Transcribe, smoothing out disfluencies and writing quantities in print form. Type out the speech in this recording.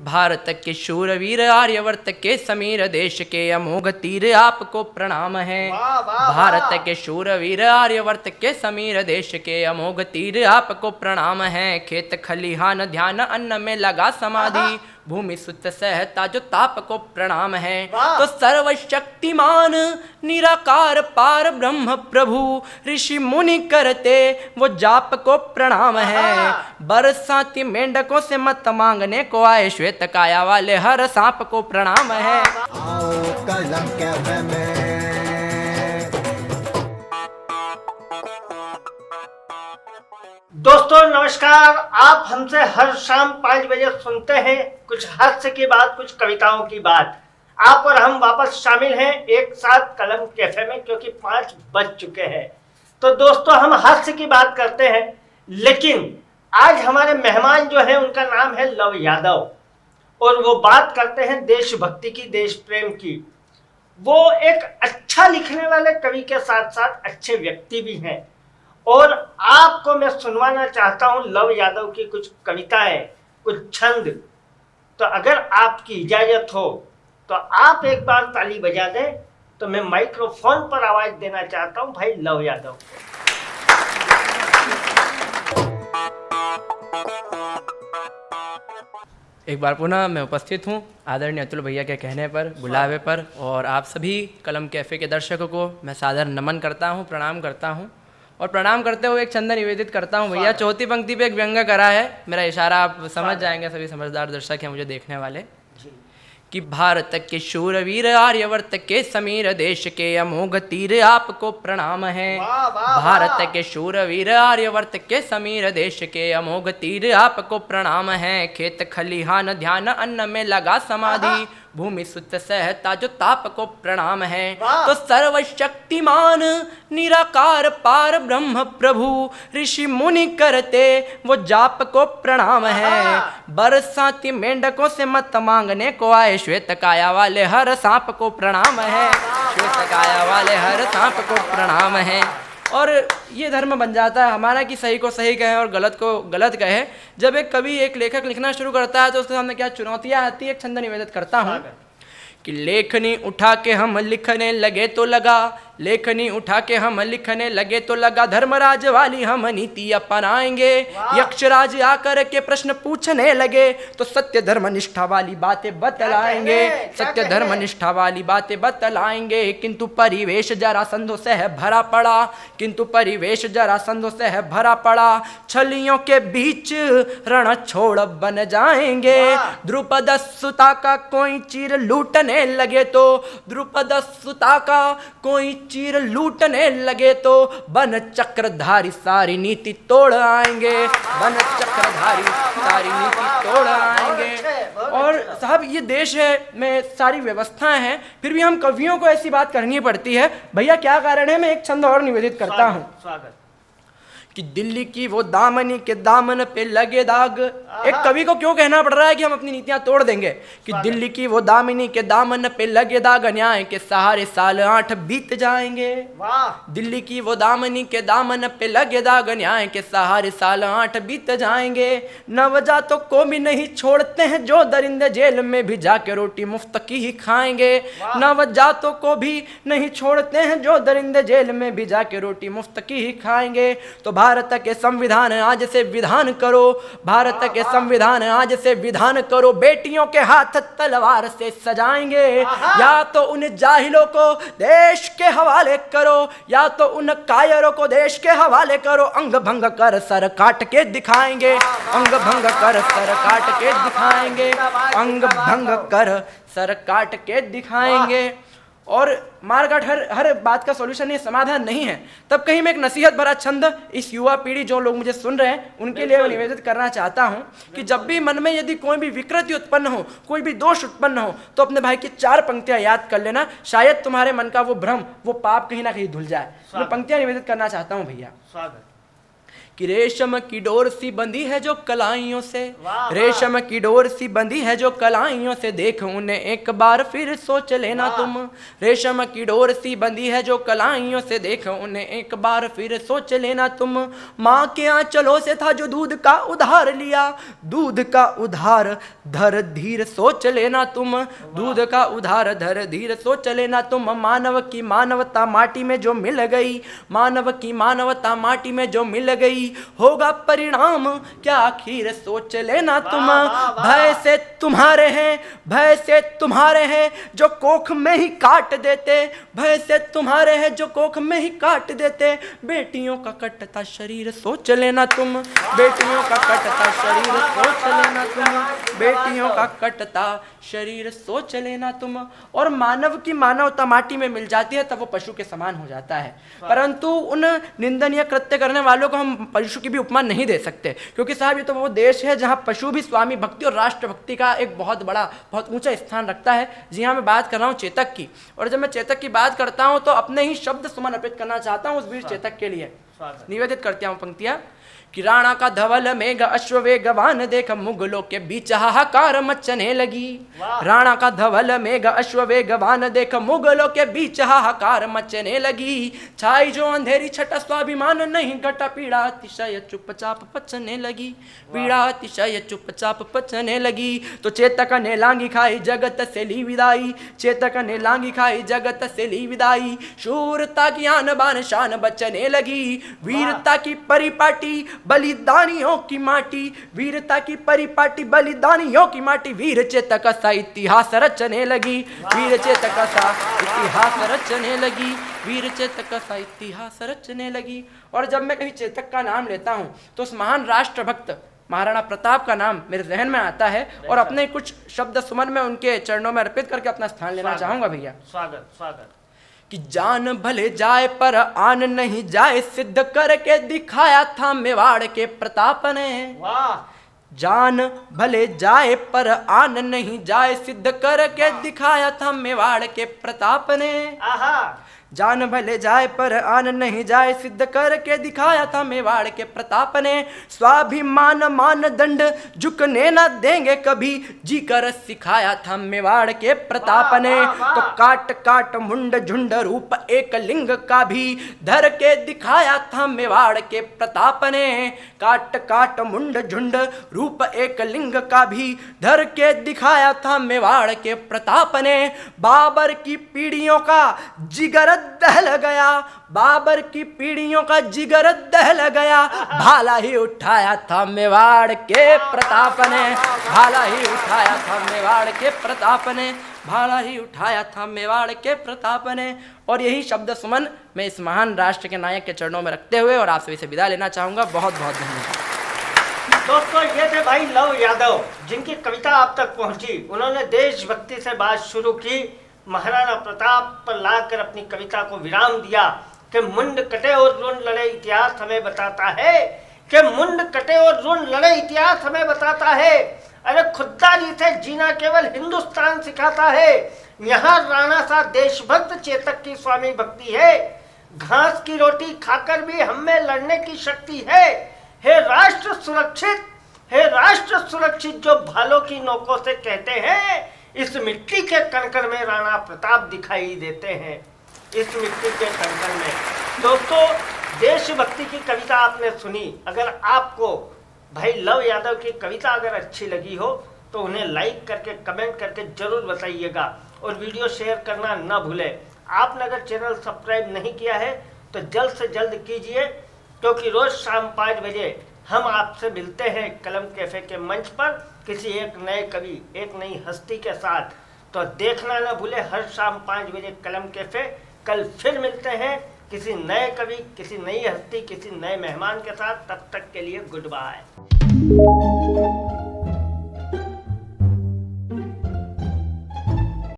भारत के शूरवीर आर्यवर्त के समीर देश के अमोघ तीर आपको प्रणाम है। भारत के शूरवीर आर्यवर्त के समीर देश के अमोघ तीर आपको प्रणाम है। खेत खलिहान ध्यान अन्न में लगा समाधि, भूमि सुत सहता जो ताप को प्रणाम है। तो सर्वशक्तिमान निराकार पार ब्रह्म प्रभु ऋषि मुनि करते वो जाप को प्रणाम है। बरसाती मेंढकों से मत मांगने को आए, श्वेत काया वाले हर सांप को प्रणाम है। कलम कैफे में दोस्तों नमस्कार। आप हमसे हर शाम 5 बजे सुनते हैं कुछ हास्य की बात, कुछ कविताओं की बात। आप और हम वापस शामिल हैं एक साथ कलम कैफे में, क्योंकि 5 बज चुके हैं। तो दोस्तों हम हास्य की बात करते हैं, लेकिन आज हमारे मेहमान जो हैं उनका नाम है लव यादव, और वो बात करते हैं देशभक्ति की, देश प्रेम की। वो एक अच्छा लिखने वाले कवि के साथ साथ अच्छे व्यक्ति भी हैं, और आपको मैं सुनवाना चाहता हूं लव यादव की कुछ कविताएं, कुछ छंद। तो अगर आपकी इजाजत हो तो आप एक बार ताली बजा दें, तो मैं माइक्रोफोन पर आवाज देना चाहता हूं भाई लव यादव। एक बार पुनः मैं उपस्थित हूँ आदरणीय अतुल भैया के कहने पर, बुलावे पर, और आप सभी कलम कैफ़े के दर्शकों को मैं सादर नमन करता हूँ, प्रणाम करता हूँ। और प्रणाम करते हुए एक छंद निवेदित करता हूँ भैया। चौथी पंक्ति पे एक व्यंग्य करा है, मेरा इशारा आप समझ जाएंगे, सभी समझदार दर्शक हैं मुझे देखने वाले, कि भारत के शूरवीर आर्यवर्त के समीर देश के अमोघ तीर आपको प्रणाम है। भारत के शूरवीर आर्यवर्त के समीर देश के अमोघ तीर आपको प्रणाम है। खेत खलिहान ध्यान अन्न में लगा समाधि, भूमि सुत सहता जो ताप को प्रणाम है। तो सर्वशक्तिमान निराकार पार ब्रह्म प्रभु ऋषि मुनि करते वो जाप को प्रणाम है। बरसाती मेंढकों से मत मांगने को आए, श्वेत काया वाले हर सांप को प्रणाम है। श्वेत काया वाले हर सांप को प्रणाम है। और ये धर्म बन जाता है हमारा कि सही को सही कहे और गलत को गलत कहे। जब एक कवि, एक लेखक लिखना शुरू करता है तो उसके सामने क्या चुनौतियाँ आती है, एक छंद निवेदित करता हूँ कि लेखनी उठा के हम लिखने लगे तो लगा, लेखनी उठा के हम लिखने लगे तो लगा, धर्मराज वाली हम नीति अपनाएंगे। यक्षराज आकर के प्रश्न पूछने लगे तो सत्य धर्म निष्ठा वाली बातें बतलाएंगे, सत्य धर्म निष्ठा वाली बातें बतलाएंगे। किंतु परिवेश जरासंधों से है भरा पड़ा, किंतु परिवेश जरासंधों से है भरा पड़ा, छलियों के बीच रण छोड़ बन जाएंगे। द्रुपद सुता का कोई चीर लूटने लगे तो, द्रुपद सुता का कोई चीर लूटने लगे तो, बन चक्रधारी सारी नीति तोड़ आएंगे, बन चक्रधारी सारी नीति तोड़ आएंगे। और साहब ये देश है में सारी व्यवस्थाएं हैं, फिर भी हम कवियों को ऐसी बात करनी पड़ती है। भैया क्या कारण है? मैं एक छंद और निवेदित करता हूँ कि दिल्ली की वो दामनी के दामन पे लगे दाग। एक कवि को क्यों कहना पड़ रहा है कि हम अपनी नीतियां तोड़ देंगे? कि दिल्ली की वो दामनी के दामन पे लगे दाग, अन्याय के सहारे साल 8 बीत जाएंगे। दिल्ली की वो दामनी के दामन पे लगे दाग, अन्याय के सहारे साल 8 बीत जाएंगे। नवजातों को भी नहीं छोड़ते हैं जो दरिंदे, जेल में भी जाके रोटी मुफ्त की ही खाएंगे। नवजातों को भी नहीं छोड़ते हैं जो दरिंदे, जेल में भी जाके रोटी मुफ्त की ही खाएंगे। तो भारत के संविधान आज से विधान करो, भारत के संविधान आज से विधान करो, बेटियों के हाथ तलवार से सजाएंगे। या तो उन जाहिलों को देश के हवाले करो, या तो उन कायरों को देश के हवाले करो। अंग भंग कर सर काट के दिखाएंगे, अंग भंग कर सर काट के दिखाएंगे, अंग भंग कर सर काट के दिखाएंगे। और मारकाट हर बात का सॉल्यूशन है, समाधान नहीं है। तब कहीं मैं एक नसीहत भरा छंद इस युवा पीढ़ी, जो लोग मुझे सुन रहे हैं, उनके लिए निवेदित करना चाहता हूं कि जब भी मन में यदि कोई भी विकृति उत्पन्न हो, कोई भी दोष उत्पन्न हो, तो अपने भाई की 4 पंक्तियां याद कर लेना, शायद तुम्हारे मन का वो भ्रम, वो पाप कहीं ना कहीं धुल जाए। मैं पंक्तियां निवेदित करना चाहता हूँ भैया कि रेशम की डोर सी बंधी है जो कलाइयों से, वाह। रेशम की डोर सी बंधी है जो कलाइयों से, देख उन्हें एक बार फिर सोच लेना वाह। तुम। रेशम की डोर सी बंधी है जो कलाइयों से, देख उन्हें एक बार फिर सोच लेना तुम। माँ के आंचलों से था जो दूध का उधार लिया, दूध का उधार धर धीर सोच लेना तुम। दूध का उधार धर धीर सोच लेना तुम। मानव की मानवता माटी में जो मिल गई, मानव की मानवता माटी में जो मिल गई, होगा परिणाम क्या आखिर सोच लेना तुम। वाह, वाह, वाह। भय से तुम्हारे हैं, भय से तुम्हारे हैं जो कोख में ही काट देते, भय से तुम्हारे हैं जो कोख में ही काट देते। बेटियों का कटता शरीर सोच लेना तुम, बेटियों का कटता शरीर सोच लेना तुम, बेटियों का कटता शरीर सोच लेना तुम। और मानव की मानवता माटी में मिल जाती है तब वो पशु के समान हो जाता है। परंतु उन निंदनीय कृत्य करने वालों को हम पशु की भी उपमा नहीं दे सकते, क्योंकि साहब ये तो वो देश है जहाँ पशु भी स्वामी भक्ति और राष्ट्र भक्ति का एक बहुत बड़ा बहुत ऊंचा स्थान रखता है। जी हाँ, मैं बात कर रहा हूँ चेतक की। और जब मैं चेतक की बात करता हूँ तो अपने ही शब्द सुमन अर्पित करना चाहता हूँ उस वीर चेतक के लिए। निवेदित करता हूँ पंक्तियाँ कि राणा का धवल मेघ अश्ववेगवान देख मुगलों के बीच हाहाकार मचने लगी। राणा का धवल मेघ अश्ववेगवान देख मुगलों के बीच हाहाकार मचने लगी। छाई जो अंधेरी छटा स्वाभिमान नहीं घटा, पीड़ा अतिशय चुपचाप पचने लगी, पीड़ा अतिशय चुपचाप पचने लगी। तो चेतक ने लांगी खाई जगत से ली विदाई, चेतक ने लांगी खाई जगत से ली विदाई। शूरता की आन बान शान बचने लगी, वीरता की परिपाटी बलिदानियों की माटी, वीरता की परिपाटी बलिदानियों की माटी। वीर चेतक सा इतिहास रचने लगी, वीर चेतक सा इतिहास रचने लगी, वीर चेतक सा इतिहास रचने लगी। और जब मैं कहीं चेतक का नाम लेता हूँ तो उस महान राष्ट्रभक्त महाराणा प्रताप का नाम मेरे जहन में आता है। और अपने कुछ शब्द सुमन में उनके चरणों में अर्पित करके अपना स्थान लेना चाहूंगा भैया। स्वागत स्वागत। कि जान भले जाए पर आन नहीं जाए, सिद्ध करके दिखाया था मेवाड़ के प्रताप ने। वाह। जान भले जाए पर आन नहीं जाए, सिद्ध करके दिखाया था मेवाड़ के प्रताप ने। आहा। जान भले जाए पर आन नहीं जाए, सिद्ध करके दिखाया था मेवाड़ के प्रताप ने। स्वाभिमान मानदंड झुकने न देंगे कभी, जी कर सिखाया था मेवाड़ के प्रताप ने। तो काट काट मुंड झुंड रूप एक लिंग का भी धर के दिखाया था मेवाड़ के प्रताप ने। काट काट मुंड झुंड रूप एक लिंग का भी धर के दिखाया था मेवाड़ के प्रताप ने। बाबर की पीढ़ियों का जिगर दहल गया, बाबर की पीढ़ियों का जिगर दहल गया, भाला ही उठाया था मेवाड़ के प्रताप ने, भाला ही उठाया था मेवाड़ के प्रताप ने, भाला ही उठाया था मेवाड़ के प्रताप ने। और यही शब्द सुमन मैं इस महान राष्ट्र के नायक के चरणों में रखते हुए और आप सभी से विदा लेना चाहूंगा। बहुत बहुत धन्यवाद। दोस्तों, ये थे भाई लव यादव, जिनकी कविता आप तक पहुंची। उन्होंने देशभक्ति से बात शुरू की, महाराणा प्रताप पर लाकर अपनी कविता को विराम दिया कि मुंड कटे और ऋण लड़े इतिहास हमें बताता है, कि मुंड कटे और ऋण लड़े इतिहास हमें बताता है। अरे खुददारी से जीना केवल हिंदुस्तान सिखाता है। यहाँ राणा सा देशभक्त चेतक की स्वामी भक्ति है। घास की रोटी खाकर भी हमें लड़ने की शक्ति है। हे राष्ट्र सुरक्षित, हे राष्ट्र सुरक्षित जो भालों की नोकों से कहते हैं, इस मिट्टी के कणकण में राणा प्रताप दिखाई देते हैं, इस मिट्टी के कणकण में। दोस्तों, देशभक्ति की कविता आपने सुनी। अगर आपको भाई लव यादव की कविता अगर अच्छी लगी हो तो उन्हें लाइक करके कमेंट करके जरूर बताइएगा और वीडियो शेयर करना न भूलें। आपने अगर चैनल सब्सक्राइब नहीं किया है तो जल्द से जल्द कीजिए, क्योंकि रोज शाम 5 बजे हम आपसे मिलते हैं कलम कैफे के मंच पर किसी एक नए कवि, एक नई हस्ती के साथ। तो देखना न भूले हर शाम 5 बजे कलम कैफे। कल फिर मिलते हैं किसी नए कवि, किसी नई हस्ती, किसी नए मेहमान के साथ। तब तक के लिए गुड बाय।